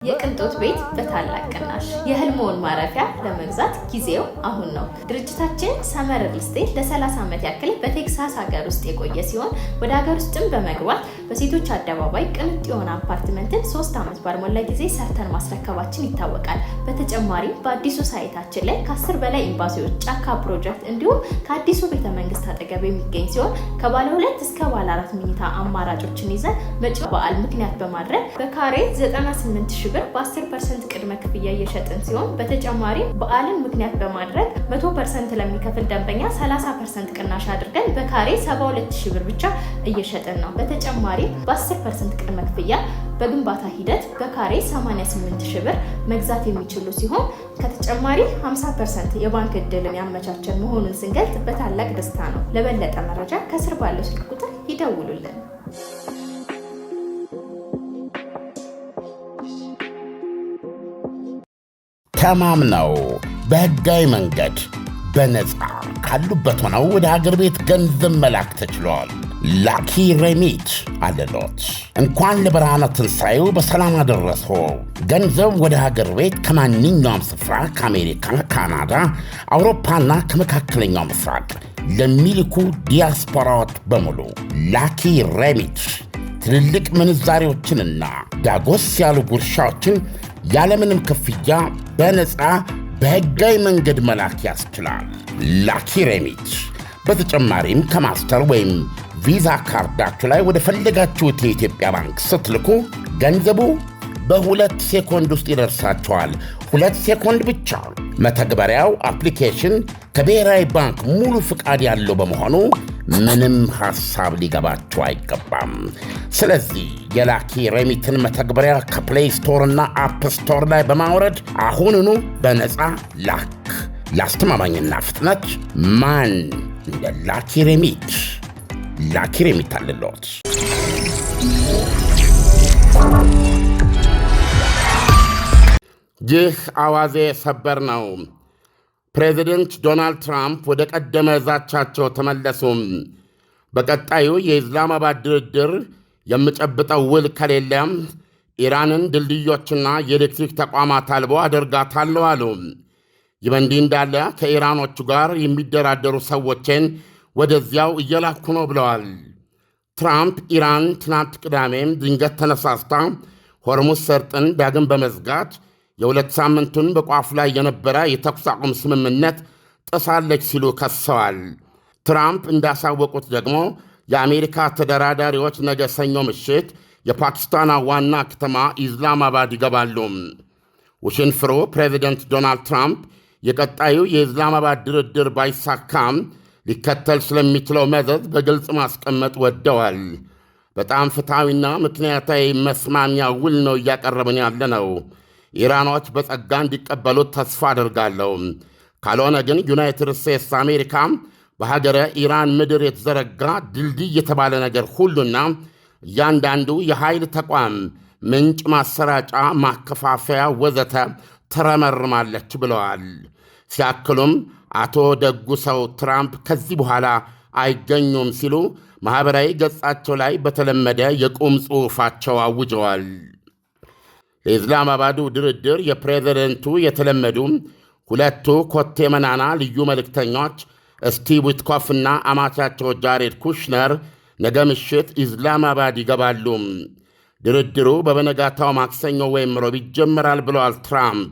የቅንጦት ቤት በታላቅ ቅናሽ የህልሞን ማረፊያ ለመግዛት ጊዜው አሁን ነው። ድርጅታችን ሰመር ሪል ስቴት ለ30 ዓመት ያክል በቴክሳስ ሀገር ውስጥ የቆየ ሲሆን ወደ ሀገር ውስጥም በመግባት በሴቶች አደባባይ ቅንጡ የሆነ አፓርትመንትን 3 ዓመት ባልሞላ ጊዜ ሰርተን ማስረከባችን ይታወቃል። በተጨማሪም በአዲሱ ሳይታችን ላይ ከ10 በላይ ኤምባሲዎች፣ ጫካ ፕሮጀክት እንዲሁም ከአዲሱ ቤተመንግስት አጠገብ የሚገኝ ሲሆን ከባለ 2 እስከ ባለ 4 መኝታ አማራጮችን ይዘን መጪው በዓል ምክንያት በማድረግ በካሬ 98 ብር በ10% ቅድመ ክፍያ እየሸጥን ሲሆን በተጨማሪ በዓልን ምክንያት በማድረግ 100% ለሚከፍል ደንበኛ 30% ቅናሽ አድርገን በካሬ 72000 ብር ብቻ እየሸጥን ነው። በተጨማሪ በ10% ቅድመ ክፍያ በግንባታ ሂደት በካሬ 88000 ብር መግዛት የሚችሉ ሲሆን ከተጨማሪ 50% የባንክ ዕድልን ያመቻቸን መሆኑን ስንገልጽ በታላቅ ደስታ ነው። ለበለጠ መረጃ ከስር ባለው ስልክ ቁጥር ይደውሉልን። ተማምነው በህጋዊ መንገድ በነፃ ካሉበት ሆነው ወደ ሀገር ቤት ገንዘብ መላክ ተችሏል። ላኪ ሬሚት አለሎት። እንኳን ለብርሃነ ትንሣኤው በሰላም አደረሶ። ገንዘብ ወደ ሀገር ቤት ከማንኛውም ስፍራ ከአሜሪካ፣ ካናዳ፣ አውሮፓና ከመካከለኛው ምስራቅ ለሚልኩ ዲያስፖራዎች በሙሉ ላኪ ሬሚት ትልልቅ ምንዛሬዎችንና ዳጎስ ያሉ ጉርሻዎችን ያለምንም ክፍያ በነፃ በህጋዊ መንገድ መላክ ያስችላል። ላኪ ሬሚት በተጨማሪም ከማስተር ወይም ቪዛ ካርዳችሁ ላይ ወደ ፈለጋችሁት የኢትዮጵያ ባንክ ስትልኩ ገንዘቡ በ2 ሴኮንድ ውስጥ ይደርሳችኋል። 2 ሴኮንድ ብቻ። መተግበሪያው አፕሊኬሽን ከብሔራዊ ባንክ ሙሉ ፍቃድ ያለው በመሆኑ ምንም ሐሳብ ሊገባችሁ አይገባም። ስለዚህ የላኪ ሬሚትን መተግበሪያ ከፕሌይ ስቶር እና አፕ ስቶር ላይ በማውረድ አሁኑኑ በነፃ ላክ። ለአስተማማኝና ፍጥነት ማን እንደ ላኪ ሬሚት። ላኪ ሬሚት አለሎት። ይህ አዋዜ ሰበር ነው። ፕሬዚደንት ዶናልድ ትራምፕ ወደ ቀደመ ዛቻቸው ተመለሱም። በቀጣዩ የኢስላማባድ ድርድር የምጨብጠው ውል ከሌለም ኢራንን ድልድዮችና የኤሌክትሪክ ተቋማት አልቦ አደርጋታለሁ አሉ። ይህ በእንዲህ እንዳለ ከኢራኖቹ ጋር የሚደራደሩ ሰዎችን ወደዚያው እየላኩ ነው ብለዋል። ትራምፕ ኢራን ትናንት ቅዳሜም ድንገት ተነሳስታ ሆርሙዝ ሰርጥን ዳግም በመዝጋት የ2 ሳምንቱን በቋፍ ላይ የነበረ የተኩስ አቁም ስምምነት ጥሳለች ሲሉ ከሰዋል። ትራምፕ እንዳሳወቁት ደግሞ የአሜሪካ ተደራዳሪዎች ነገ ሰኞ ምሽት የፓኪስታን ዋና ከተማ ኢስላማባድ ይገባሉ። ውሽንፍሩ ፕሬዚደንት ዶናልድ ትራምፕ የቀጣዩ የኢስላማባድ ድርድር ባይሳካም ሊከተል ስለሚችለው መዘዝ በግልጽ ማስቀመጥ ወደዋል። በጣም ፍትሐዊና ምክንያታዊ መስማሚያ ውል ነው እያቀረብን ያለ ነው። ኢራኖች በጸጋ እንዲቀበሉት ተስፋ አደርጋለሁ። ካልሆነ ግን ዩናይትድ ስቴትስ አሜሪካ በሀገረ ኢራን ምድር የተዘረጋ ድልድይ የተባለ ነገር ሁሉና እያንዳንዱ የኃይል ተቋም፣ ምንጭ፣ ማሰራጫ፣ ማከፋፈያ ወዘተ ተረመርማለች ብለዋል። ሲያክሉም አቶ ደጉ ሰው ትራምፕ ከዚህ በኋላ አይገኙም ሲሉ ማኅበራዊ ገጻቸው ላይ በተለመደ የቁም ጽሑፋቸው አውጀዋል። ለኢስላማባዱ ድርድር የፕሬዝደንቱ የተለመዱ ሁለቱ ኮቴ መናና ልዩ መልእክተኞች ስቲቭ ዊትኮፍና አማቻቸው ጃሬድ ኩሽነር ነገ ምሽት ኢስላማባድ ይገባሉ። ድርድሩ በበነጋታው ማክሰኞ ወይም ሮብ ይጀምራል ብለዋል ትራምፕ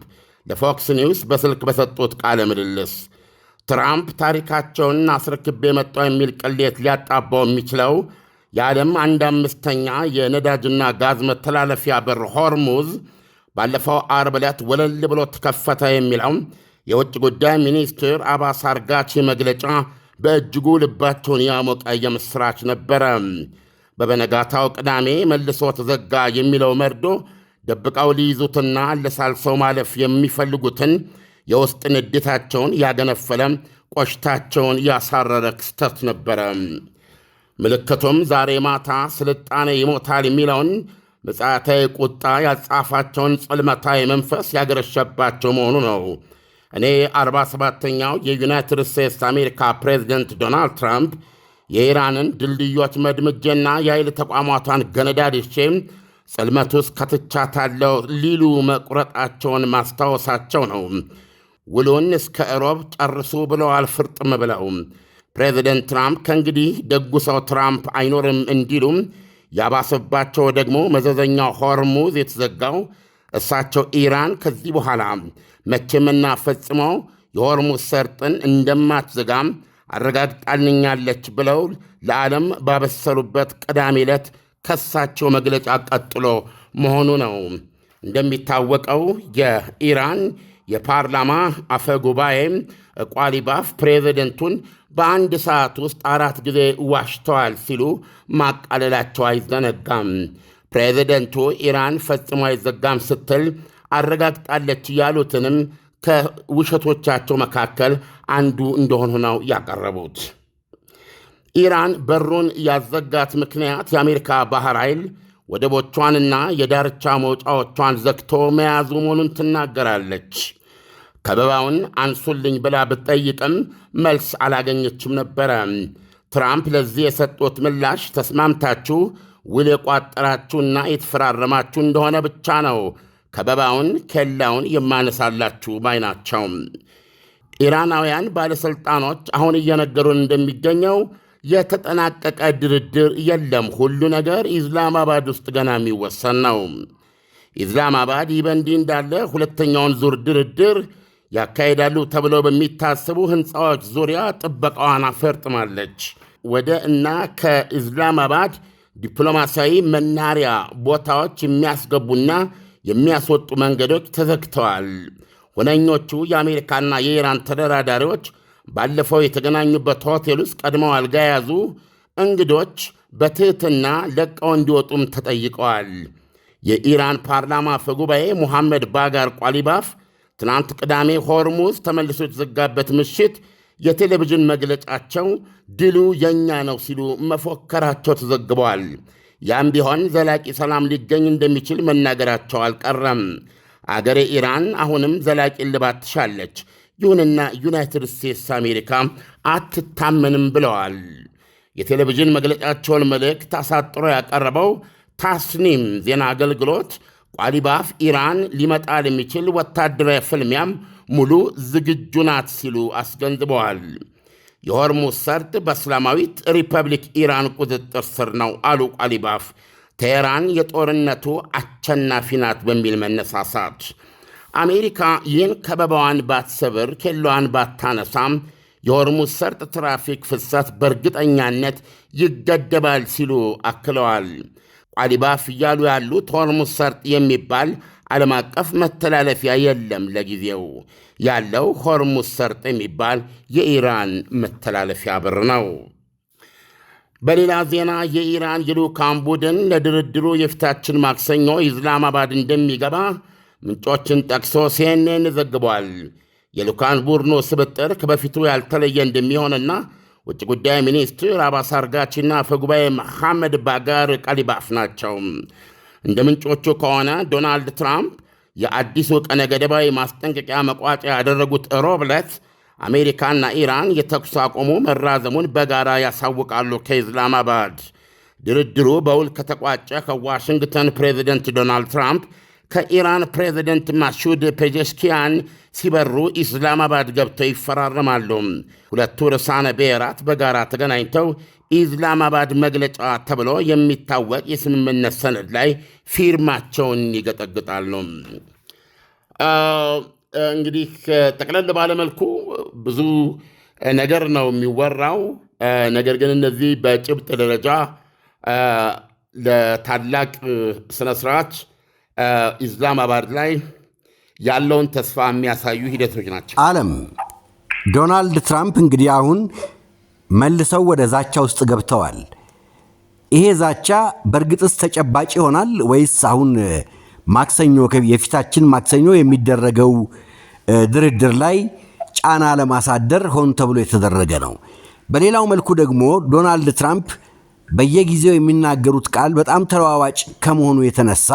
ለፎክስ ኒውስ በስልክ በሰጡት ቃለ ምልልስ። ትራምፕ ታሪካቸውን አስረክቤ መጣሁ የሚል ቅሌት ሊያጣባው የሚችለው የዓለም 1/5 የነዳጅና ጋዝ መተላለፊያ በር ሆርሙዝ ባለፈው ዓርብ ዕለት ወለል ብሎ ተከፈተ የሚለው የውጭ ጉዳይ ሚኒስትር አባስ አርጋቺ መግለጫ በእጅጉ ልባቸውን ያሞቀ የምሥራች ነበረ። በበነጋታው ቅዳሜ መልሶ ተዘጋ የሚለው መርዶ ደብቀው ሊይዙትና አለሳልሰው ማለፍ የሚፈልጉትን የውስጥ ንዴታቸውን ያገነፈለ፣ ቆሽታቸውን ያሳረረ ክስተት ነበረ። ምልክቱም ዛሬ ማታ ስልጣኔ ይሞታል የሚለውን ምጽአታዊ ቁጣ ያጻፋቸውን ጽልመታዊ መንፈስ ያገረሸባቸው መሆኑ ነው። እኔ 47ኛው የዩናይትድ ስቴትስ አሜሪካ ፕሬዚደንት ዶናልድ ትራምፕ የኢራንን ድልድዮች መድምጄና የኃይል ተቋማቷን ገነዳድሼ ጽልመት ውስጥ ከትቻታለው ሊሉ መቁረጣቸውን ማስታወሳቸው ነው። ውሉን እስከ እሮብ ጨርሱ ብለዋል ፍርጥም ብለው። ፕሬዚደንት ትራምፕ ከእንግዲህ ደጉ ሰው ትራምፕ አይኖርም እንዲሉም ያባሰባቸው ደግሞ መዘዘኛው ሆርሙዝ የተዘጋው እሳቸው ኢራን ከዚህ በኋላ መቼምና ፈጽመው የሆርሙዝ ሰርጥን እንደማትዘጋም አረጋግጣልኛለች ብለው ለዓለም ባበሰሉበት ቅዳሜ ዕለት ከሳቸው መግለጫ ቀጥሎ መሆኑ ነው። እንደሚታወቀው የኢራን የፓርላማ አፈ ጉባኤ ቋሊባፍ ፕሬዚደንቱን በአንድ ሰዓት ውስጥ 4 ጊዜ ዋሽተዋል ሲሉ ማቃለላቸው አይዘነጋም። ፕሬዚደንቱ ኢራን ፈጽሞ አይዘጋም ስትል አረጋግጣለች ያሉትንም ከውሸቶቻቸው መካከል አንዱ እንደሆኑ ነው ያቀረቡት። ኢራን በሩን ያዘጋት ምክንያት የአሜሪካ ባህር ኃይል ወደቦቿንና የዳርቻ መውጫዎቿን ዘግቶ መያዙ መሆኑን ትናገራለች። ከበባውን አንሱልኝ ብላ ብትጠይቅም መልስ አላገኘችም ነበረ። ትራምፕ ለዚህ የሰጡት ምላሽ ተስማምታችሁ ውል የቋጠራችሁና የተፈራረማችሁ እንደሆነ ብቻ ነው ከበባውን ኬላውን የማነሳላችሁ ባይ ናቸው። ኢራናውያን ባለሥልጣኖች አሁን እየነገሩን እንደሚገኘው የተጠናቀቀ ድርድር የለም፣ ሁሉ ነገር ኢስላማባድ ውስጥ ገና የሚወሰን ነው። ኢስላማባድ ይህ በእንዲህ እንዳለ ሁለተኛውን ዙር ድርድር ያካሄዳሉ ተብለው በሚታሰቡ ሕንፃዎች ዙሪያ ጥበቃዋን አፈርጥማለች። ወደ እና ከኢስላማባድ ዲፕሎማሲያዊ መናሪያ ቦታዎች የሚያስገቡና የሚያስወጡ መንገዶች ተዘግተዋል። ሁነኞቹ የአሜሪካና የኢራን ተደራዳሪዎች ባለፈው የተገናኙበት ሆቴል ውስጥ ቀድመው አልጋ የያዙ እንግዶች በትሕትና ለቀው እንዲወጡም ተጠይቀዋል። የኢራን ፓርላማ አፈ ጉባኤ ሙሐመድ ባጋር ቋሊባፍ ትናንት ቅዳሜ ሆርሙዝ ተመልሶ የተዘጋበት ምሽት የቴሌቪዥን መግለጫቸው ድሉ የኛ ነው ሲሉ መፎከራቸው ተዘግበዋል። ያም ቢሆን ዘላቂ ሰላም ሊገኝ እንደሚችል መናገራቸው አልቀረም። አገሬ ኢራን አሁንም ዘላቂ እልባት ትሻለች፣ ይሁንና ዩናይትድ ስቴትስ አሜሪካ አትታመንም ብለዋል። የቴሌቪዥን መግለጫቸውን መልእክት አሳጥሮ ያቀረበው ታስኒም ዜና አገልግሎት ቋሊባፍ ኢራን ሊመጣ ለሚችል ወታደራዊ ፍልሚያም ሙሉ ዝግጁ ናት ሲሉ አስገንዝበዋል። የሆርሙዝ ሰርጥ በእስላማዊት ሪፐብሊክ ኢራን ቁጥጥር ስር ነው አሉ ቋሊባፍ፣ ቴሄራን የጦርነቱ አሸናፊ ናት በሚል መነሳሳት። አሜሪካ ይህን ከበባዋን ባትሰብር ኬላዋን ባታነሳም የሆርሙዝ ሰርጥ ትራፊክ ፍሰት በእርግጠኛነት ይገደባል ሲሉ አክለዋል። ቋሊባፍ እያሉ ያሉት ሆርሙዝ ሰርጥ የሚባል ዓለም አቀፍ መተላለፊያ የለም፣ ለጊዜው ያለው ሆርሙዝ ሰርጥ የሚባል የኢራን መተላለፊያ በር ነው። በሌላ ዜና የኢራን የልዑካን ቡድን ለድርድሩ የፊታችን ማክሰኞ ኢስላማባድ እንደሚገባ ምንጮችን ጠቅሶ ሲኤንኤን ዘግቧል። የልዑካን ቡድኑ ስብጥር ከበፊቱ ያልተለየ እንደሚሆንና ውጭ ጉዳይ ሚኒስትር አባስ አርጋቺና አፈጉባኤ መሐመድ ባጋር ቃሊባፍ ናቸው። እንደ ምንጮቹ ከሆነ ዶናልድ ትራምፕ የአዲሱ ቀነ ገደባዊ ማስጠንቀቂያ መቋጫ ያደረጉት ሮብ ዕለት አሜሪካና ኢራን የተኩስ አቁሙ መራዘሙን በጋራ ያሳውቃሉ ከኢስላማባድ። ድርድሩ በውል ከተቋጨ ከዋሽንግተን ፕሬዚደንት ዶናልድ ትራምፕ ከኢራን ፕሬዚደንት ማሱድ ፔዜሽኪያን ሲበሩ ኢስላማባድ ገብተው ይፈራረማሉ። ሁለቱ ርዕሳነ ብሔራት በጋራ ተገናኝተው ኢስላማባድ መግለጫ ተብሎ የሚታወቅ የስምምነት ሰነድ ላይ ፊርማቸውን ይገጠግጣሉ። እንግዲህ ጠቅለል ባለመልኩ ብዙ ነገር ነው የሚወራው። ነገር ግን እነዚህ በጭብጥ ደረጃ ለታላቅ ስነስርዓት ኢስላማባድ ላይ ያለውን ተስፋ የሚያሳዩ ሂደቶች ናቸው። ዓለም ዶናልድ ትራምፕ እንግዲህ አሁን መልሰው ወደ ዛቻ ውስጥ ገብተዋል። ይሄ ዛቻ በእርግጥስ ተጨባጭ ይሆናል ወይስ አሁን ማክሰኞ የፊታችን ማክሰኞ የሚደረገው ድርድር ላይ ጫና ለማሳደር ሆን ተብሎ የተደረገ ነው? በሌላው መልኩ ደግሞ ዶናልድ ትራምፕ በየጊዜው የሚናገሩት ቃል በጣም ተለዋዋጭ ከመሆኑ የተነሳ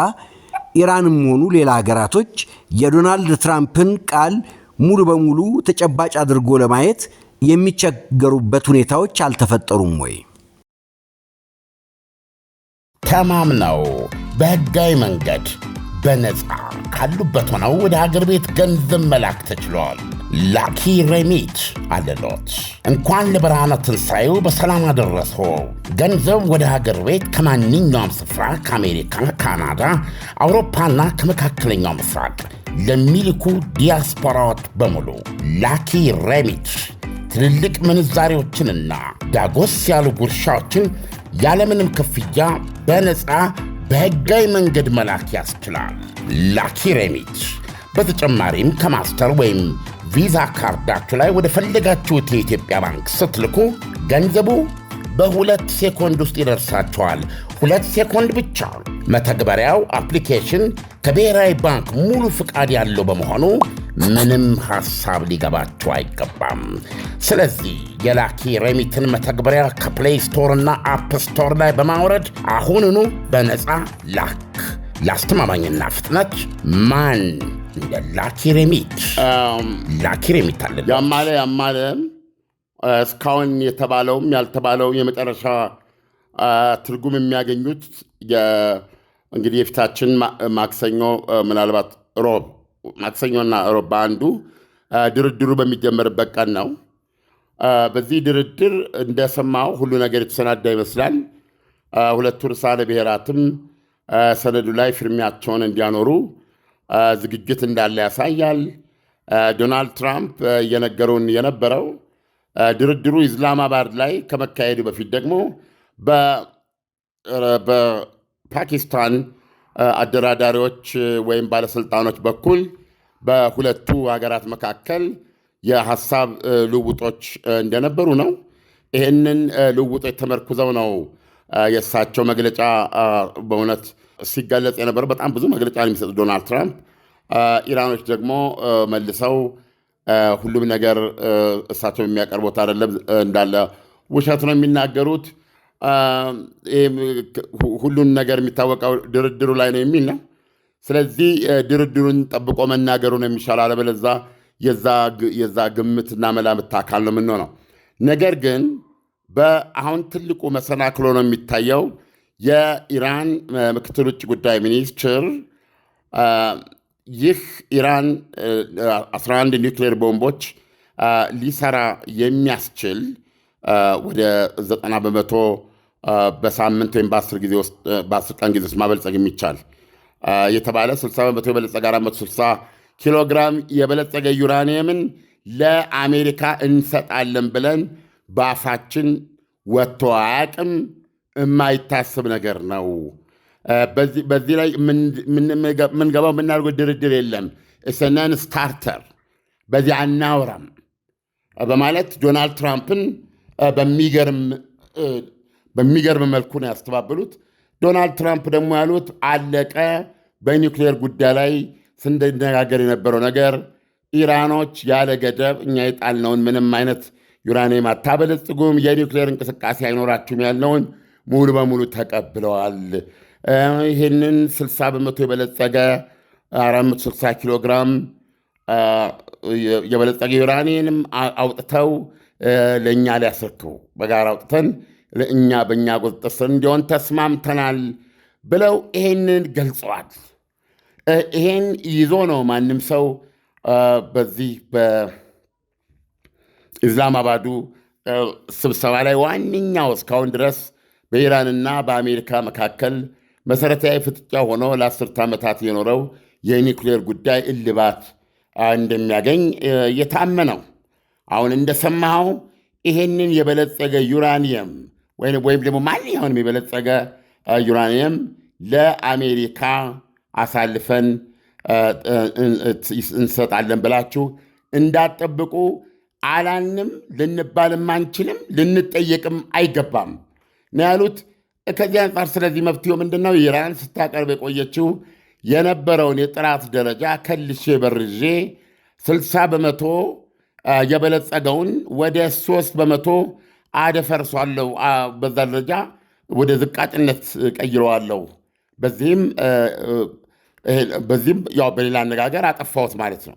ኢራንም ሆኑ ሌላ ሀገራቶች የዶናልድ ትራምፕን ቃል ሙሉ በሙሉ ተጨባጭ አድርጎ ለማየት የሚቸገሩበት ሁኔታዎች አልተፈጠሩም ወይ? ተማምነው በሕጋዊ መንገድ በነፃ ካሉበት ሆነው ወደ ሀገር ቤት ገንዘብ መላክ ተችሏል። ላኪ ሬሚት አለሎት። እንኳን ለብርሃነ ትንሣኤው በሰላም አደረሶ። ገንዘብ ወደ ሀገር ቤት ከማንኛውም ስፍራ ከአሜሪካ፣ ካናዳ፣ አውሮፓና ከመካከለኛው ምስራቅ ለሚልኩ ዲያስፖራዎች በሙሉ ላኪ ሬሚት ትልልቅ ምንዛሬዎችንና ዳጎስ ያሉ ጉርሻዎችን ያለምንም ክፍያ በነፃ በሕጋዊ መንገድ መላክ ያስችላል። ላኪ ሬሚት በተጨማሪም ከማስተር ወይም ቪዛ ካርዳችሁ ላይ ወደ ፈለጋችሁት የኢትዮጵያ ባንክ ስትልኩ ገንዘቡ በ2 ሴኮንድ ውስጥ ይደርሳችኋል። 2 ሴኮንድ ብቻ። መተግበሪያው አፕሊኬሽን ከብሔራዊ ባንክ ሙሉ ፍቃድ ያለው በመሆኑ ምንም ሐሳብ ሊገባችሁ አይገባም። ስለዚህ የላኪ ሬሚትን መተግበሪያ ከፕሌይ ስቶር እና አፕ ስቶር ላይ በማውረድ አሁኑኑ በነፃ ላክ። ለአስተማማኝና ፍጥነት ማን እንደ ላኪ ሬሚት። ላኪ ሬሚት አለ። ያማለ እስካሁን የተባለውም ያልተባለው የመጨረሻ ትርጉም የሚያገኙት እንግዲህ የፊታችን ማክሰኞ ምናልባት ሮብ ማክሰኞና ሮብ በአንዱ ድርድሩ በሚጀመርበት ቀን ነው። በዚህ ድርድር እንደሰማው ሁሉ ነገር የተሰናዳ ይመስላል። ሁለቱ ርዕሳነ ብሔራትም ሰነዱ ላይ ፊርሚያቸውን እንዲያኖሩ ዝግጅት እንዳለ ያሳያል። ዶናልድ ትራምፕ እየነገሩን የነበረው ድርድሩ ኢስላማባድ ላይ ከመካሄዱ በፊት ደግሞ በፓኪስታን አደራዳሪዎች ወይም ባለሥልጣኖች በኩል በሁለቱ ሀገራት መካከል የሐሳብ ልውውጦች እንደነበሩ ነው። ይህንን ልውውጦች ተመርኩዘው ነው የእሳቸው መግለጫ በእውነት ሲገለጽ የነበረው። በጣም ብዙ መግለጫ የሚሰጡ ዶናልድ ትራምፕ፣ ኢራኖች ደግሞ መልሰው ሁሉም ነገር እሳቸው የሚያቀርቡት አይደለም እንዳለ ውሸት ነው የሚናገሩት፣ ሁሉን ነገር የሚታወቀው ድርድሩ ላይ ነው የሚል ነው። ስለዚህ ድርድሩን ጠብቆ መናገሩ ነው የሚሻለው፣ አለበለዚያ የዛ ግምትና መላምት አካል ነው የምንሆነው። ነገር ግን በአሁን ትልቁ መሰናክሎ ነው የሚታየው የኢራን ምክትል ውጭ ጉዳይ ሚኒስትር ይህ ኢራን 11 ኒውክሌር ቦምቦች ሊሰራ የሚያስችል ወደ 90 በመቶ በሳምንት ወይም በ10 ቀን ጊዜ ውስጥ ማበልጸግ የሚቻል የተባለ 60 በመቶ የበለጸገ 460 ኪሎ ግራም የበለጸገ ዩራኒየምን ለአሜሪካ እንሰጣለን ብለን በአፋችን ወጥቶ አያውቅም። የማይታሰብ ነገር ነው። በዚህ ላይ የምንገባው የምናደርገው ድርድር የለም። እሰነን ስታርተር በዚህ አናወራም በማለት ዶናልድ ትራምፕን በሚገርም መልኩ ነው ያስተባበሉት። ዶናልድ ትራምፕ ደግሞ ያሉት አለቀ። በኒውክሌር ጉዳይ ላይ ስንነጋገር የነበረው ነገር ኢራኖች ያለ ገደብ እኛ የጣልነውን ምንም አይነት ዩራኒየም አታበለጽጉም፣ የኒውክሌር እንቅስቃሴ አይኖራችሁም ያልነውን ሙሉ በሙሉ ተቀብለዋል። ይህንን 60 በመቶ የበለጸገ 460 ኪሎ ግራም የበለጸገ ዩራኒየም አውጥተው ለእኛ ሊያስረክቡ በጋራ አውጥተን በእኛ ቁጥጥር ስር እንዲሆን ተስማምተናል ብለው ይሄንን ገልጸዋል። ይሄን ይዞ ነው ማንም ሰው በዚህ በኢስላማባዱ ስብሰባ ላይ ዋነኛው እስካሁን ድረስ በኢራንና በአሜሪካ መካከል መሠረታዊ ፍጥጫ ሆኖ ለ10 ዓመታት የኖረው የኒውክሌር ጉዳይ እልባት እንደሚያገኝ የታመነው። አሁን እንደሰማኸው ይሄንን የበለጸገ ዩራኒየም ወይም ደግሞ ማንኛውንም የበለጸገ ዩራኒየም ለአሜሪካ አሳልፈን እንሰጣለን ብላችሁ እንዳትጠብቁ አላልንም፣ ልንባልም አንችልም፣ ልንጠየቅም አይገባም ነው ያሉት። ከዚህ አንጻር ስለዚህ መፍትሄው ምንድን ነው? ኢራን ስታቀርብ የቆየችው የነበረውን የጥራት ደረጃ ከልሼ በርዤ 60 በመቶ የበለጸገውን ወደ 3 በመቶ አደፈርሷለሁ፣ በዛ ደረጃ ወደ ዝቃጭነት ቀይረዋለሁ። በዚህም ያው በሌላ አነጋገር አጠፋሁት ማለት ነው።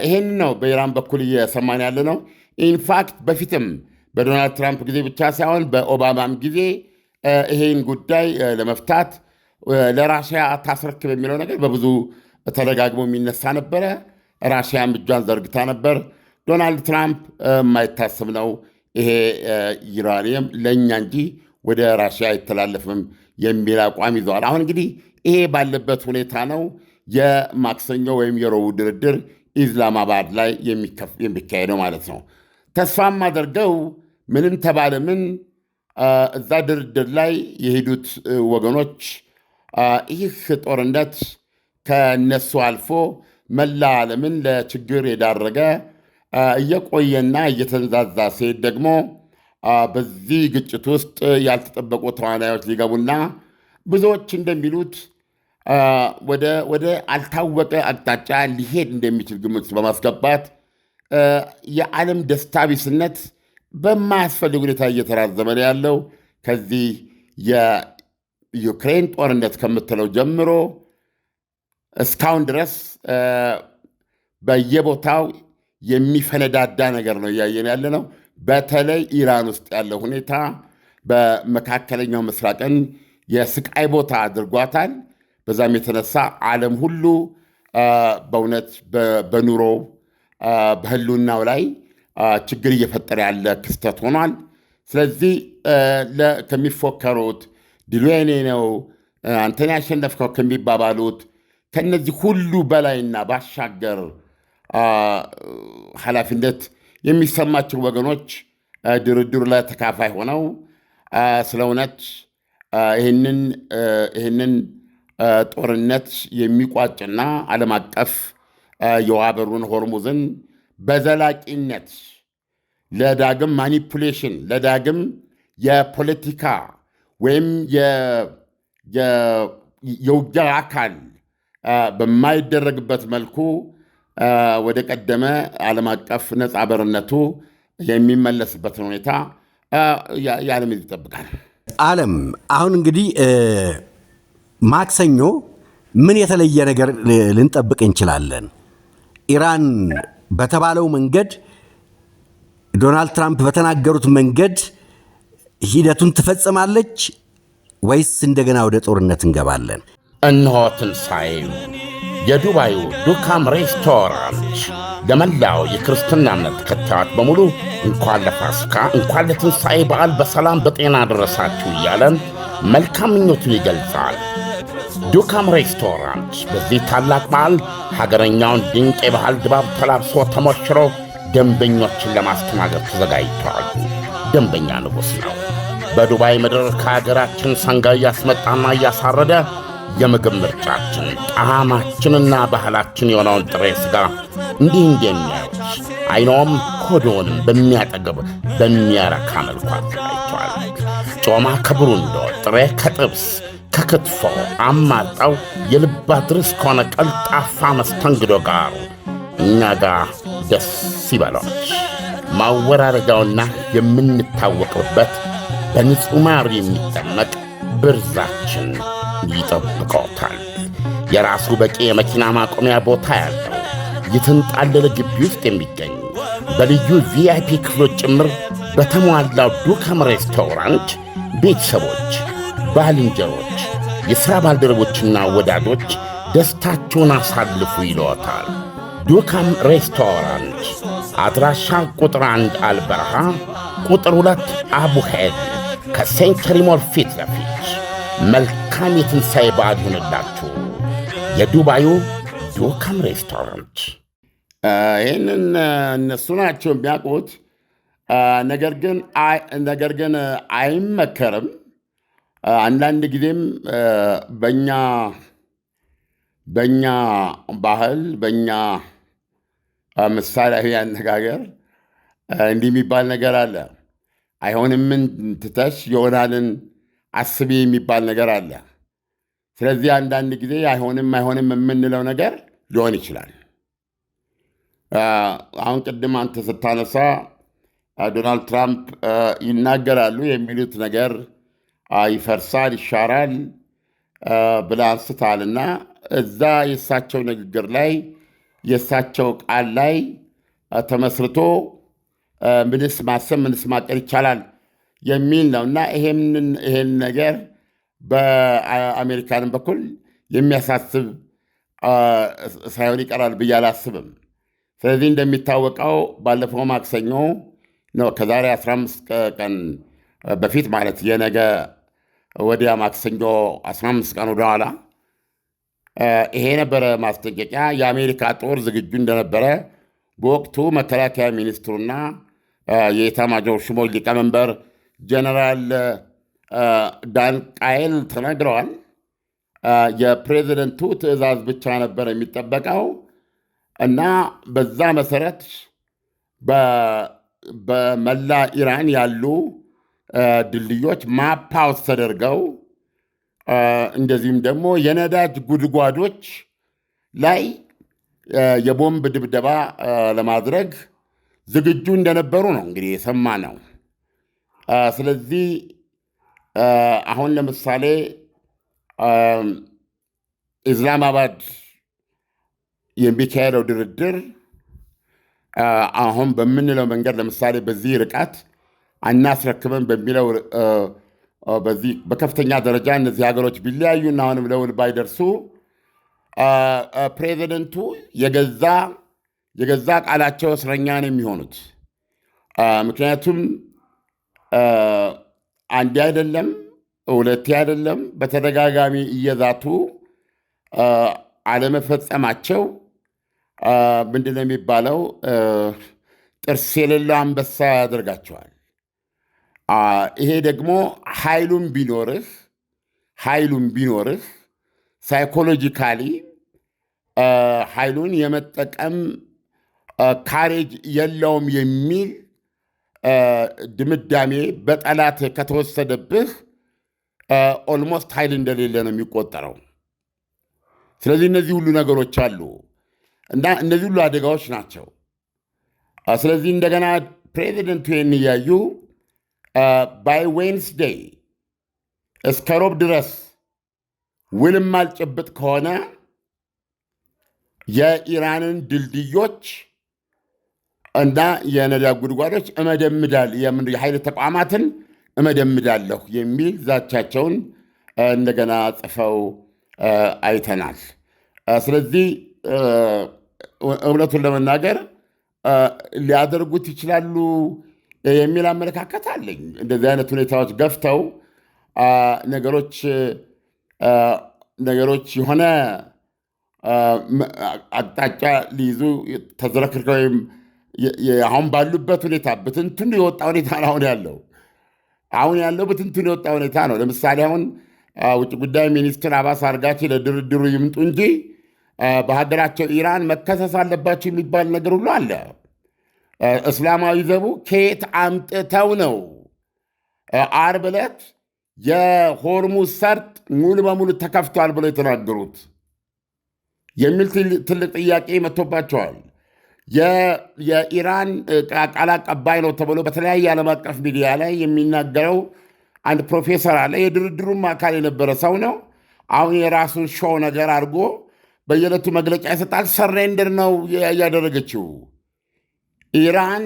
ይሄን ነው በኢራን በኩል እየሰማን ያለ ነው። ኢንፋክት በፊትም በዶናልድ ትራምፕ ጊዜ ብቻ ሳይሆን በኦባማም ጊዜ ይሄን ጉዳይ ለመፍታት ለራሽያ ታስረክብ የሚለው ነገር በብዙ ተደጋግሞ የሚነሳ ነበረ። ራሽያም እጇን ዘርግታ ነበር። ዶናልድ ትራምፕ የማይታሰብ ነው ይሄ ዩራኒየም ለእኛ እንጂ ወደ ራሽያ አይተላለፍም የሚል አቋም ይዘዋል። አሁን እንግዲህ ይሄ ባለበት ሁኔታ ነው የማክሰኞ ወይም የረቡዕ ድርድር ኢስላማባድ ላይ የሚካሄደው ማለት ነው። ተስፋም አድርገው ምንም ተባለ ምን እዛ ድርድር ላይ የሄዱት ወገኖች ይህ ጦርነት ከነሱ አልፎ መላ ዓለምን ለችግር የዳረገ እየቆየና እየተንዛዛ ሲሄድ ደግሞ በዚህ ግጭት ውስጥ ያልተጠበቁ ተዋናዮች ሊገቡና ብዙዎች እንደሚሉት ወደ አልታወቀ አቅጣጫ ሊሄድ እንደሚችል ግምት በማስገባት የዓለም ደስታ ቢስነት በማያስፈልግ ሁኔታ እየተራዘመ ነው ያለው። ከዚህ የዩክሬን ጦርነት ከምትለው ጀምሮ እስካሁን ድረስ በየቦታው የሚፈነዳዳ ነገር ነው እያየን ያለ ነው። በተለይ ኢራን ውስጥ ያለው ሁኔታ በመካከለኛው ምስራቅን የስቃይ ቦታ አድርጓታል። በዛም የተነሳ ዓለም ሁሉ በእውነት በኑሮው በህልውናው ላይ ችግር እየፈጠረ ያለ ክስተት ሆኗል። ስለዚህ ከሚፎከሩት ድሉ የኔ ነው አንተን ያሸነፍከው ከሚባባሉት ከነዚህ ሁሉ በላይና ባሻገር ኃላፊነት የሚሰማቸው ወገኖች ድርድሩ ላይ ተካፋይ ሆነው ስለ እውነት ይህንን ጦርነት የሚቋጭና ዓለም አቀፍ የውሃ በሩን ሆርሙዝን በዘላቂነት ለዳግም ማኒፑሌሽን ለዳግም የፖለቲካ ወይም የውጊያ አካል በማይደረግበት መልኩ ወደ ቀደመ ዓለም አቀፍ ነፃ በርነቱ የሚመለስበትን ሁኔታ የዓለም ይጠብቃል። ዓለም አሁን እንግዲህ ማክሰኞ ምን የተለየ ነገር ልንጠብቅ እንችላለን? ኢራን በተባለው መንገድ ዶናልድ ትራምፕ በተናገሩት መንገድ ሂደቱን ትፈጽማለች ወይስ እንደገና ወደ ጦርነት እንገባለን? እነሆ ትንሣኤው የዱባዩ ዱካም ሬስቶራንት ለመላው የክርስትና እምነት ተከታዮች በሙሉ እንኳን ለፋሲካ እንኳን ለትንሣኤ በዓል በሰላም በጤና ደረሳችሁ እያለን መልካም ምኞቱን ይገልጻል። ዱካም ሬስቶራንት በዚህ ታላቅ በዓል ሀገረኛውን ድንቅ የባህል ድባብ ተላብሶ ተሞሽሮ ደንበኞችን ለማስተናገድ ተዘጋጅተዋል። ደንበኛ ንጉሥ ነው። በዱባይ ምድር ከሀገራችን ሰንጋ እያስመጣና እያሳረደ የምግብ ምርጫችን ጣዕማችንና ባህላችን የሆነውን ጥሬ ሥጋ እንዲህ እንደሚያዩት አይኖም ሆዶንም በሚያጠግብ በሚያረካ መልኩ አዘጋጅተዋል። ጮማ ከብሩንዶ፣ ጥሬ ከጥብስ ከክትፎ አማርጠው የልብ አድርስ ከሆነ ቀልጣፋ መስተንግዶ ጋር እኛ ጋር ደስ ይበሎች። ማወራረጃውና የምንታወቅበት በንጹሕ ማር የሚጠመቅ ብርዛችን ይጠብቀውታል። የራሱ በቂ የመኪና ማቆሚያ ቦታ ያለው የተንጣለለ ግቢ ውስጥ የሚገኝ በልዩ ቪአይፒ ክፍሎች ጭምር በተሟላው ዱካም ሬስቶራንት ቤተሰቦች፣ ባልንጀሮች፣ የሥራ ባልደረቦችና ወዳጆች ደስታቸውን አሳልፉ ይለዎታል። ዱካም ሬስቶራንት አድራሻ ቁጥር 1 አልበረሃ፣ ቁጥር 2 አቡሄድ ከሴንቸሪ ሞል ፊት ለፊት። መልካም የትንሣኤ በዓል ይሁንላችሁ። የዱባዩ ዱካም ሬስቶራንት። ይህንን እነሱ ናቸው የሚያውቁት። ነገር ግን አይመከርም። አንዳንድ ጊዜም በእኛ ባህል በእኛ ምሳሌያዊ አነጋገር እንዲህ የሚባል ነገር አለ። አይሆንምን ትተሽ ይሆናልን አስቢ የሚባል ነገር አለ። ስለዚህ አንዳንድ ጊዜ አይሆንም የምንለው ነገር ሊሆን ይችላል። አሁን ቅድም አንተ ስታነሳ ዶናልድ ትራምፕ ይናገራሉ የሚሉት ነገር ይፈርሳል፣ ይሻራል ብለህ አንስተሃልና እዛ የእሳቸው ንግግር ላይ የእሳቸው ቃል ላይ ተመስርቶ ምንስ ማሰብ ምንስ ማቀድ ይቻላል የሚል ነው እና ይሄን ነገር በአሜሪካንም በኩል የሚያሳስብ ሳይሆን ይቀራል ብዬ አላስብም። ስለዚህ እንደሚታወቀው ባለፈው ማክሰኞ ነው ከዛሬ 15 ቀን በፊት ማለት የነገ ወዲያ ማክሰኞ 15 ቀን ወደኋላ ይሄ ነበረ ማስጠንቀቂያ። የአሜሪካ ጦር ዝግጁ እንደነበረ በወቅቱ መከላከያ ሚኒስትሩና የኤታማዦር ሹሞች ሊቀመንበር ጀነራል ዳን ቃይል ተናግረዋል። የፕሬዚደንቱ ትዕዛዝ ብቻ ነበር የሚጠበቀው እና በዛ መሰረት በመላ ኢራን ያሉ ድልድዮች ማፓውስ ተደርገው እንደዚሁም ደግሞ የነዳጅ ጉድጓዶች ላይ የቦምብ ድብደባ ለማድረግ ዝግጁ እንደነበሩ ነው እንግዲህ የሰማነው። ስለዚህ አሁን ለምሳሌ ኢስላማባድ የሚካሄደው ድርድር አሁን በምንለው መንገድ ለምሳሌ በዚህ ርቀት አናስረክብም በሚለው በዚህ በከፍተኛ ደረጃ እነዚህ ሀገሮች ቢለያዩና አሁንም ለውል ባይደርሱ ፕሬዚደንቱ የገዛ ቃላቸው እስረኛ ነው የሚሆኑት። ምክንያቱም አንዴ አይደለም ሁለቴ አይደለም በተደጋጋሚ እየዛቱ አለመፈጸማቸው ምንድነው የሚባለው ጥርስ የሌለው አንበሳ ያደርጋቸዋል። ይሄ ደግሞ ኃይሉም ቢኖርህ ሳይኮሎጂካሊ ኃይሉን የመጠቀም ካሬጅ የለውም የሚል ድምዳሜ በጠላት ከተወሰደብህ ኦልሞስት ኃይል እንደሌለ ነው የሚቆጠረው። ስለዚህ እነዚህ ሁሉ ነገሮች አሉ እና እነዚህ ሁሉ አደጋዎች ናቸው። ስለዚህ እንደገና ፕሬዚደንቱ ይህን እያዩ ባይ ዌንስዴይ እስከ ሮብ ድረስ ውልም አልጨብጥ ከሆነ የኢራንን ድልድዮች እና የነዳጅ ጉድጓዶች የኃይል ተቋማትን እመደምዳለሁ የሚል ዛቻቸውን እንደገና ጽፈው አይተናል። ስለዚህ እውነቱን ለመናገር ሊያደርጉት ይችላሉ የሚል አመለካከት አለኝ። እንደዚህ አይነት ሁኔታዎች ገፍተው ነገሮች የሆነ አቅጣጫ ሊይዙ ተዝረክርከው ወይም አሁን ባሉበት ሁኔታ ብትንትኑ የወጣ ሁኔታ አሁን ያለው ብትንትኑ የወጣ ሁኔታ ነው። ለምሳሌ አሁን ውጭ ጉዳይ ሚኒስትር አባስ አርጋቺ ለድርድሩ ይምጡ እንጂ በሀገራቸው ኢራን መከሰስ አለባቸው የሚባል ነገር ሁሉ አለ። እስላማዊ ዘቡ ከየት አምጥተው ነው ዓርብ ዕለት የሆርሙዝ ሰርጥ ሙሉ በሙሉ ተከፍቷል ብለው የተናገሩት የሚል ትልቅ ጥያቄ መጥቶባቸዋል። የኢራን ቃል አቀባይ ነው ተብሎ በተለያየ ዓለም አቀፍ ሚዲያ ላይ የሚናገረው አንድ ፕሮፌሰር አለ። የድርድሩም አካል የነበረ ሰው ነው። አሁን የራሱን ሾው ነገር አድርጎ በየዕለቱ መግለጫ ይሰጣል። ሰሬንደር ነው እያደረገችው ኢራን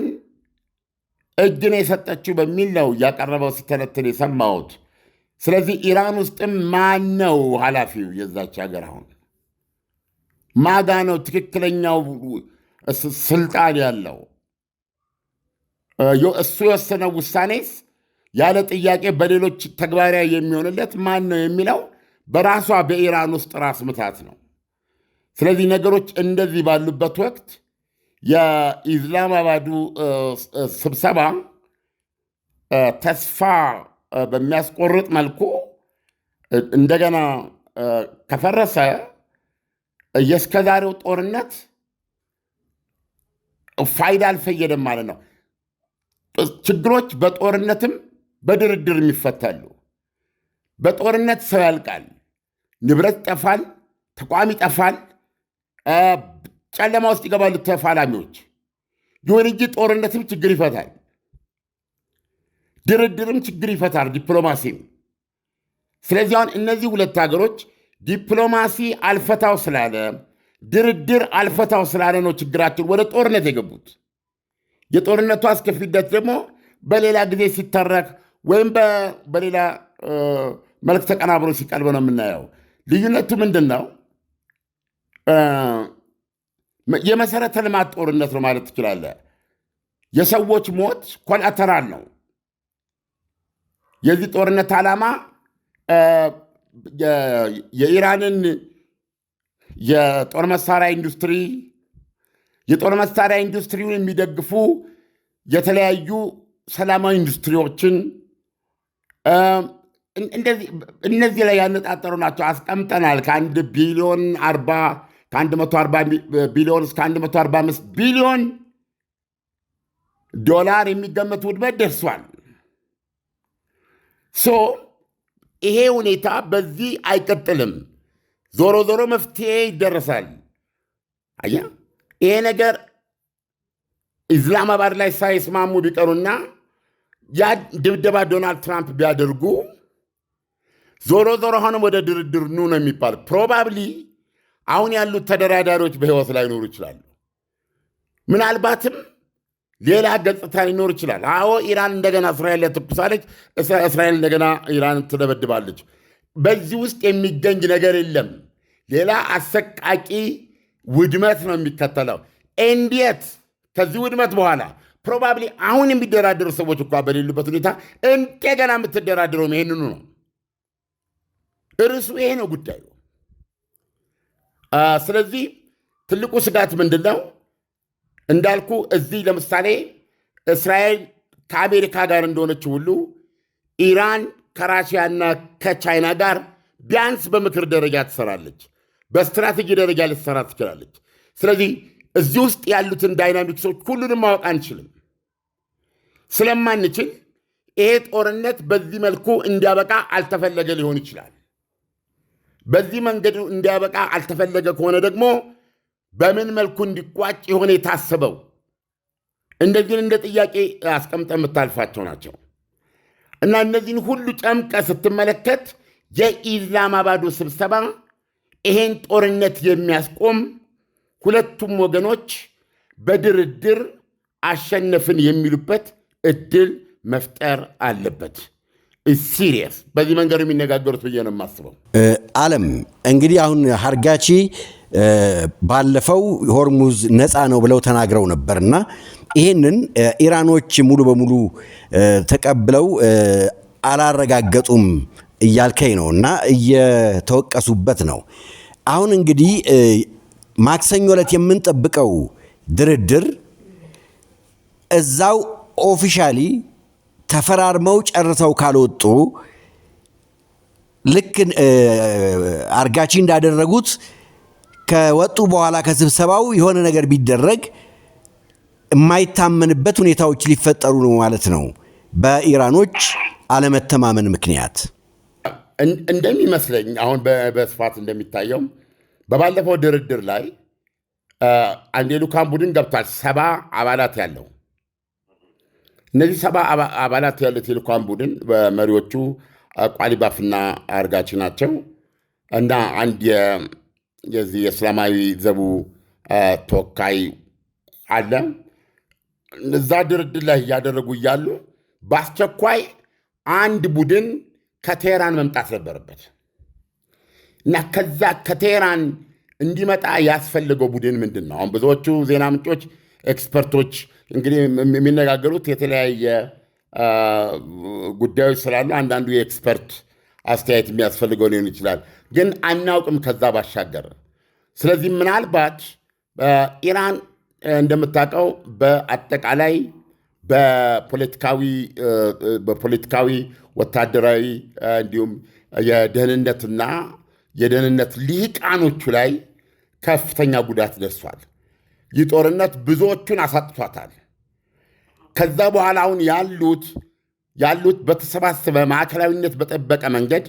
እጅ ነው የሰጠችው በሚል ነው እያቀረበው ሲተነትን የሰማሁት። ስለዚህ ኢራን ውስጥም ማን ነው ኃላፊው? የዛች ሀገር አሁን ማጋ ነው ትክክለኛው ስልጣን ያለው? እሱ የወሰነው ውሳኔስ ያለ ጥያቄ በሌሎች ተግባራዊ የሚሆንለት ማን ነው የሚለው በራሷ በኢራን ውስጥ ራስ ምታት ነው። ስለዚህ ነገሮች እንደዚህ ባሉበት ወቅት የኢስላማባዱ ስብሰባ ተስፋ በሚያስቆርጥ መልኩ እንደገና ከፈረሰ የእስከዛሬው ጦርነት ፋይዳ አልፈየደም ማለት ነው። ችግሮች በጦርነትም በድርድር የሚፈታሉ። በጦርነት ሰው ያልቃል፣ ንብረት ይጠፋል፣ ተቋም ይጠፋል፣ ጨለማ ውስጥ ይገባሉ ተፋላሚዎች። ይሁን እንጂ ጦርነትም ችግር ይፈታል፣ ድርድርም ችግር ይፈታል፣ ዲፕሎማሲም። ስለዚህ አሁን እነዚህ ሁለት ሀገሮች ዲፕሎማሲ አልፈታው ስላለ ድርድር አልፈታው ስላለ ነው ችግራችን ወደ ጦርነት የገቡት። የጦርነቱ አስከፊነት ደግሞ በሌላ ጊዜ ሲተረክ ወይም በሌላ መልክ ተቀናብሮ ሲቀርብ ነው የምናየው። ልዩነቱ ምንድን ነው? የመሰረተ ልማት ጦርነት ነው ማለት ትችላለህ። የሰዎች ሞት ኮላተራል ነው። የዚህ ጦርነት ዓላማ የኢራንን የጦር መሳሪያ ኢንዱስትሪውን የሚደግፉ የተለያዩ ሰላማዊ ኢንዱስትሪዎችን እነዚህ ላይ ያነጣጠሩ ናቸው። አስቀምጠናል። ከ140 ቢሊዮን እስከ 145 ቢሊዮን ዶላር የሚገመት ውድመት ደርሷል። ይሄ ሁኔታ በዚህ አይቀጥልም። ዞሮ ዞሮ መፍትሄ ይደረሳል። አየህ፣ ይሄ ነገር ኢስላማባድ ላይ ሳይስማሙ ቢቀሩና ያ ድብደባ ዶናልድ ትራምፕ ቢያደርጉ ዞሮ ዞሮ አሁንም ወደ ድርድር ኑ ነው የሚባል። ፕሮባብሊ አሁን ያሉት ተደራዳሪዎች በሕይወት ላይኖሩ ይችላሉ። ምናልባትም ሌላ ገጽታ ሊኖር ይችላል። አዎ ኢራን እንደገና እስራኤል ላይ ትኩሳለች፣ እስራኤል እንደገና ኢራን ትደበድባለች። በዚህ ውስጥ የሚገኝ ነገር የለም። ሌላ አሰቃቂ ውድመት ነው የሚከተለው። እንዴት ከዚህ ውድመት በኋላ ፕሮባብሊ አሁን የሚደራደሩ ሰዎች እንኳ በሌሉበት ሁኔታ እንደገና የምትደራደረው ይሄንኑ ነው። እርሱ ይሄ ነው ጉዳዩ። ስለዚህ ትልቁ ስጋት ምንድን ነው? እንዳልኩ እዚህ ለምሳሌ እስራኤል ከአሜሪካ ጋር እንደሆነችው ሁሉ ኢራን ከራሽያና ከቻይና ጋር ቢያንስ በምክር ደረጃ ትሰራለች፣ በስትራቴጂ ደረጃ ልትሰራ ትችላለች። ስለዚህ እዚህ ውስጥ ያሉትን ዳይናሚክሶች ሁሉንም ማወቅ አንችልም። ስለማንችል ይሄ ጦርነት በዚህ መልኩ እንዲያበቃ አልተፈለገ ሊሆን ይችላል። በዚህ መንገድ እንዲያበቃ አልተፈለገ ከሆነ ደግሞ በምን መልኩ እንዲቋጭ የሆነ የታሰበው? እንደዚህን እንደ ጥያቄ አስቀምጠ የምታልፋቸው ናቸው እና እነዚህን ሁሉ ጨምቀ ስትመለከት የኢስላማባዱ ስብሰባ ይሄን ጦርነት የሚያስቆም ሁለቱም ወገኖች በድርድር አሸነፍን የሚሉበት እድል መፍጠር አለበት። ሲሪየስ በዚህ መንገድ የሚነጋገሩት ብዬ ነው የማስበው። አለም እንግዲህ አሁን ሀርጋቺ ባለፈው ሆርሙዝ ነፃ ነው ብለው ተናግረው ነበርና ይህንን ኢራኖች ሙሉ በሙሉ ተቀብለው አላረጋገጡም እያልከኝ ነው እና እየተወቀሱበት ነው። አሁን እንግዲህ ማክሰኞ ዕለት የምንጠብቀው ድርድር እዛው ኦፊሻሊ ተፈራርመው ጨርሰው ካልወጡ ልክ አርጋቺ እንዳደረጉት ከወጡ በኋላ ከስብሰባው የሆነ ነገር ቢደረግ የማይታመንበት ሁኔታዎች ሊፈጠሩ ነው ማለት ነው፣ በኢራኖች አለመተማመን ምክንያት እንደሚመስለኝ። አሁን በስፋት እንደሚታየው በባለፈው ድርድር ላይ አንድ የልዑካን ቡድን ገብቷል፣ 70 አባላት ያለው። እነዚህ 70 አባላት ያሉት የልዑካን ቡድን በመሪዎቹ ቋሊባፍና አርጋቺ ናቸው እና አንድ የዚህ የእስላማዊ ዘቡ ተወካይ አለ። እዛ ድርድር ላይ እያደረጉ እያሉ በአስቸኳይ አንድ ቡድን ከቴህራን መምጣት ነበረበት እና ከዛ ከቴህራን እንዲመጣ ያስፈልገው ቡድን ምንድን ነው? አሁን ብዙዎቹ ዜና ምንጮች፣ ኤክስፐርቶች እንግዲህ የሚነጋገሩት የተለያየ ጉዳዮች ስላሉ አንዳንዱ የኤክስፐርት አስተያየት የሚያስፈልገው ሊሆን ይችላል፣ ግን አናውቅም ከዛ ባሻገር። ስለዚህ ምናልባት ኢራን እንደምታውቀው በአጠቃላይ በፖለቲካዊ ወታደራዊ እንዲሁም የደህንነትና የደህንነት ልሂቃኖቹ ላይ ከፍተኛ ጉዳት ደርሷል። ይህ ጦርነት ብዙዎቹን አሳጥቷታል። ከዛ በኋላ አሁን ያሉት በተሰባሰበ ማዕከላዊነት በጠበቀ መንገድ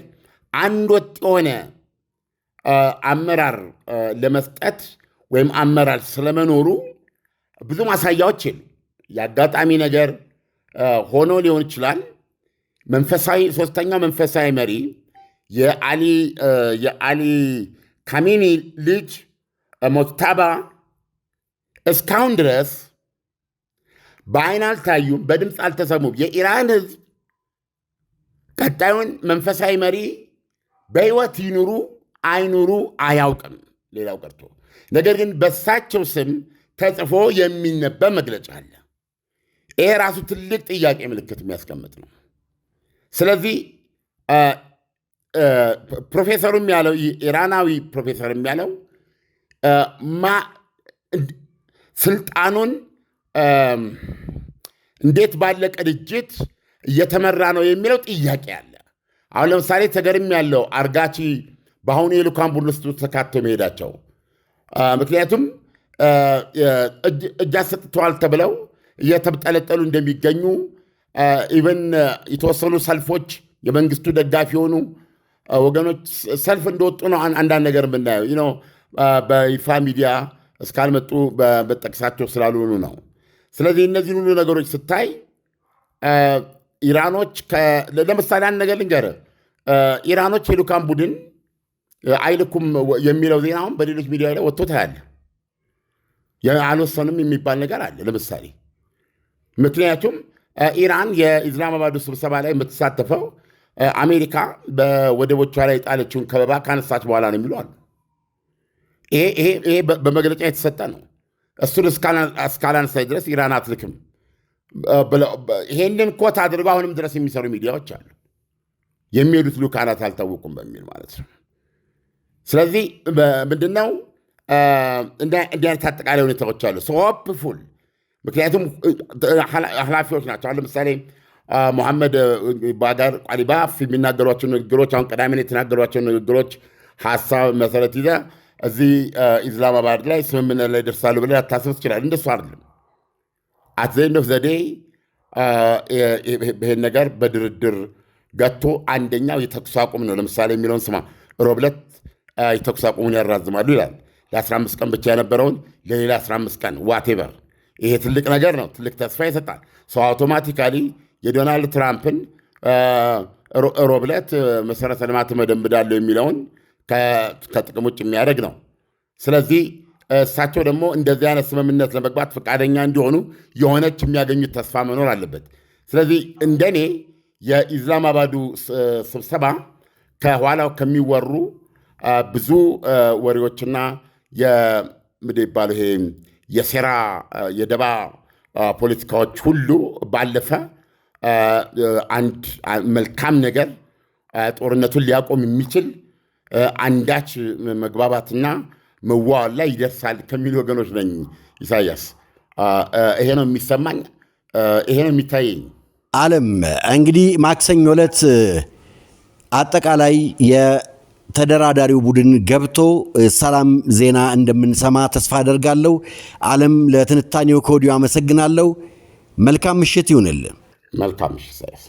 አንድ ወጥ የሆነ አመራር ለመስጠት ወይም አመራር ስለመኖሩ ብዙ ማሳያዎች የሉ። የአጋጣሚ ነገር ሆኖ ሊሆን ይችላል። ሶስተኛው መንፈሳዊ መሪ የአሊ ካሜኒ ልጅ ሞጅታባ እስካሁን ድረስ በአይን አልታዩም፣ በድምፅ አልተሰሙም። የኢራን ሕዝብ ቀጣዩን መንፈሳዊ መሪ በሕይወት ይኑሩ አይኑሩ አያውቅም፣ ሌላው ቀርቶ። ነገር ግን በሳቸው ስም ተጽፎ የሚነበብ መግለጫ አለ። ይሄ ራሱ ትልቅ ጥያቄ ምልክት የሚያስቀምጥ ነው። ስለዚህ ፕሮፌሰሩም ያለው ኢራናዊ ፕሮፌሰርም ያለው ስልጣኑን እንዴት ባለ ቅንጅት እየተመራ ነው የሚለው ጥያቄ አለ። አሁን ለምሳሌ ተገርም ያለው አርጋቺ በአሁኑ የልኡካን ቡድን ውስጥ ተካቶ መሄዳቸው፣ ምክንያቱም እጅ አሰጥተዋል ተብለው እየተጠለጠሉ እንደሚገኙ ኢቨን የተወሰኑ ሰልፎች የመንግስቱ ደጋፊ የሆኑ ወገኖች ሰልፍ እንደወጡ ነው አንዳንድ ነገር የምናየው በይፋ ሚዲያ እስካልመጡ በጠቅሳቸው ስላልሆኑ ነው። ስለዚህ እነዚህን ሁሉ ነገሮች ስታይ ኢራኖች ለምሳሌ አንድ ነገር ልንገርህ፣ ኢራኖች የልኡካን ቡድን አይልኩም የሚለው ዜና አሁን በሌሎች ሚዲያ ላይ ወጥቶ ታያለህ። አልወሰንም የሚባል ነገር አለ ለምሳሌ። ምክንያቱም ኢራን የኢስላማባዱ ስብሰባ ላይ የምትሳተፈው አሜሪካ በወደቦቿ ላይ የጣለችውን ከበባ ካነሳች በኋላ ነው የሚሉ አሉ። ይሄ በመግለጫ የተሰጠ ነው። እሱን እስካላነሳች ድረስ ኢራን አትልክም። ይሄንን ኮት አድርገው አሁንም ድረስ የሚሰሩ ሚዲያዎች አሉ። የሚሄዱት ልኡካናት አልታወቁም በሚል ማለት ነው። ስለዚህ ምንድነው እንዲህ አይነት አጠቃላይ ሁኔታዎች አሉ። ሆፕፉል ምክንያቱም ኃላፊዎች ናቸው። አሁን ለምሳሌ ሙሐመድ ባጋር ቃሊባፍ የሚናገሯቸው ንግግሮች፣ አሁን ቀዳሚ የተናገሯቸው ንግግሮች ሀሳብ መሰረት ይዘህ እዚህ ኢስላማባድ ላይ ስምምነት ላይ ደርሳሉ ብለህ አታስብ ትችላለህ። እንደሱ አይደለም። አት ዘ ኤንድ ኦፍ ዘ ዴይ ይሄን ነገር በድርድር ገቶ አንደኛው የተኩስ አቁም ነው። ለምሳሌ የሚለውን ስማ። ሮብ ዕለት የተኩስ አቁሙን ያራዝማሉ ይላል። ለ15 ቀን ብቻ የነበረውን ለሌላ 15 ቀን ዋቴቨር። ይሄ ትልቅ ነገር ነው። ትልቅ ተስፋ ይሰጣል። ሰው አውቶማቲካሊ የዶናልድ ትራምፕን ሮብ ዕለት መሰረተ ልማት መደምዳለሁ የሚለውን ከጥቅም ውጭ የሚያደርግ ነው። ስለዚህ እሳቸው ደግሞ እንደዚህ አይነት ስምምነት ለመግባት ፈቃደኛ እንዲሆኑ የሆነች የሚያገኙት ተስፋ መኖር አለበት። ስለዚህ እንደኔ የኢስላማባዱ ስብሰባ ከኋላው ከሚወሩ ብዙ ወሬዎችና ይሄ የሴራ የደባ ፖለቲካዎች ሁሉ ባለፈ አንድ መልካም ነገር ጦርነቱን ሊያቆም የሚችል አንዳች መግባባትና መዋዋል ላይ ይደርሳል ከሚሉ ወገኖች ነኝ። ኢሳያስ፣ ይሄ ነው የሚሰማኝ፣ ይሄ ነው የሚታየኝ። ዓለም እንግዲህ ማክሰኞ ዕለት አጠቃላይ የተደራዳሪው ቡድን ገብቶ ሰላም ዜና እንደምንሰማ ተስፋ አደርጋለሁ። ዓለም፣ ለትንታኔው ከወዲሁ አመሰግናለሁ። መልካም ምሽት ይሁንል። መልካም ምሽት ኢሳያስ።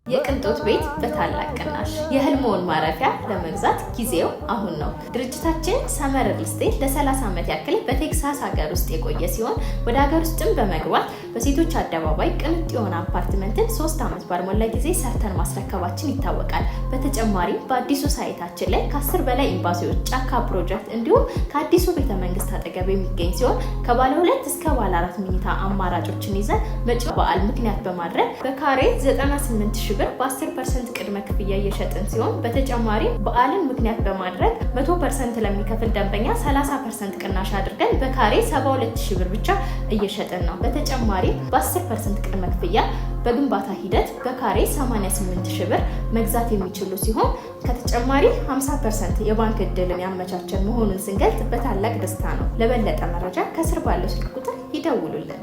የቅንጦት ቤት በታላቅ ቅናሽ የህልሞን ማረፊያ ለመግዛት ጊዜው አሁን ነው። ድርጅታችን ሰመር ሪል ስቴት ለ30 ዓመት ያክል በቴክሳስ ሀገር ውስጥ የቆየ ሲሆን ወደ ሀገር ውስጥም በመግባት በሴቶች አደባባይ ቅንጡ የሆነ አፓርትመንትን 3 ዓመት ባልሞላ ጊዜ ሰርተን ማስረከባችን ይታወቃል። በተጨማሪም በአዲሱ ሳይታችን ላይ ከ10 በላይ ኤምባሲዎች፣ ጫካ ፕሮጀክት እንዲሁም ከአዲሱ ቤተመንግስት አጠገብ የሚገኝ ሲሆን ከባለ 2 እስከ ባለ 4 መኝታ አማራጮችን ይዘን መጪው በዓል ምክንያት በማድረግ በካሬ 98,000 ብር በ10% ቅድመ ክፍያ እየሸጥን ሲሆን በተጨማሪ በዓልን ምክንያት በማድረግ 100% ለሚከፍል ደንበኛ 30% ቅናሽ አድርገን በካሬ 72,000 ብር ብቻ እየሸጥን ነው። በተጨማሪ በ10% ቅድመ ክፍያ በግንባታ ሂደት በካሬ 88,000 ብር መግዛት የሚችሉ ሲሆን ከተጨማሪ 50% የባንክ ዕድልን ያመቻቸን መሆኑን ስንገልጽ በታላቅ ደስታ ነው። ለበለጠ መረጃ ከስር ባለው ስልክ ቁጥር ይደውሉልን።